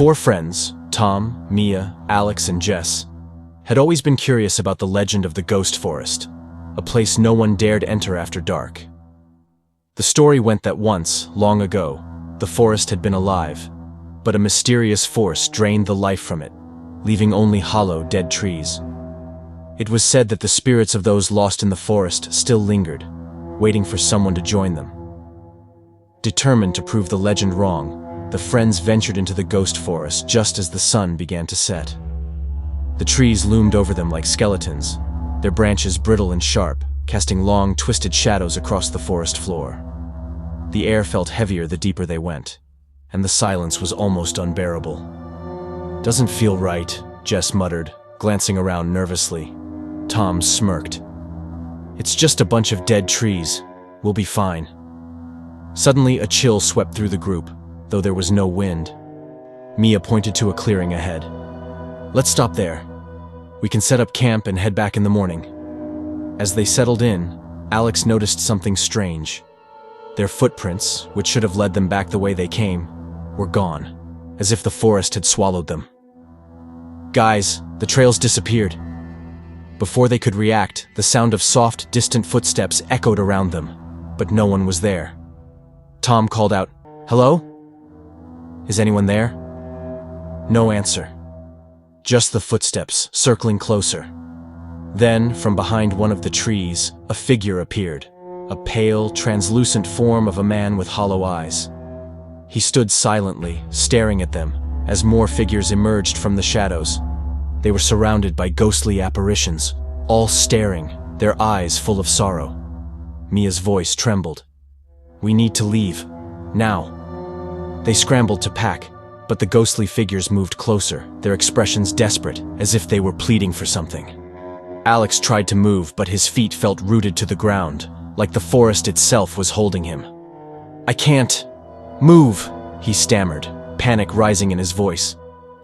four friends, Tom, Mia, Alex, and Jess, had always been curious about the legend of the Ghost Forest, a place no one dared enter after dark. The story went that once, long ago, the forest had been alive, but a mysterious force drained the life from it, leaving only hollow, dead trees. It was said that the spirits of those lost in the forest still lingered, waiting for someone to join them. Determined to prove the legend wrong, the friends ventured into the ghost forest just as the sun began to set. The trees loomed over them like skeletons, their branches brittle and sharp, casting long, twisted shadows across the forest floor. The air felt heavier the deeper they went, and the silence was almost unbearable. "Doesn't feel right," Jess muttered, glancing around nervously. Tom smirked. "It's just a bunch of dead trees. We'll be fine." Suddenly, a chill swept through the group, though there was no wind. Mia pointed to a clearing ahead. "Let's stop there. We can set up camp and head back in the morning." As they settled in, Alex noticed something strange. Their footprints, which should have led them back the way they came, were gone, as if the forest had swallowed them. "Guys, the trails disappeared." Before they could react, the sound of soft, distant footsteps echoed around them, but no one was there. Tom called out, "Hello? Is anyone there?" No answer. Just the footsteps, circling closer. Then, from behind one of the trees, a figure appeared, a pale, translucent form of a man with hollow eyes. He stood silently, staring at them, as more figures emerged from the shadows. They were surrounded by ghostly apparitions, all staring, their eyes full of sorrow. Mia's voice trembled. "We need to leave. Now." They scrambled to pack, but the ghostly figures moved closer, their expressions desperate, as if they were pleading for something. Alex tried to move, but his feet felt rooted to the ground, like the forest itself was holding him. "I can't move," he stammered, panic rising in his voice.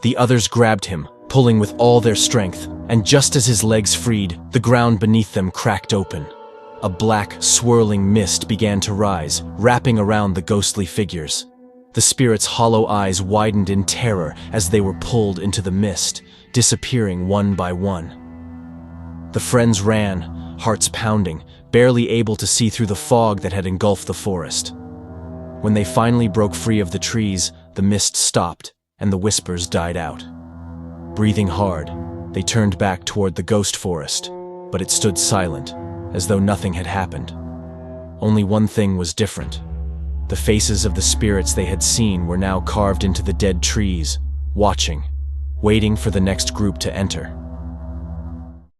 The others grabbed him, pulling with all their strength, and just as his legs freed, the ground beneath them cracked open. A black, swirling mist began to rise, wrapping around the ghostly figures. The spirits' hollow eyes widened in terror as they were pulled into the mist, disappearing one by one. The friends ran, hearts pounding, barely able to see through the fog that had engulfed the forest. When they finally broke free of the trees, the mist stopped, and the whispers died out. Breathing hard, they turned back toward the ghost forest, but it stood silent, as though nothing had happened. Only one thing was different. The faces of the spirits they had seen were now carved into the dead trees, watching, waiting for the next group to enter.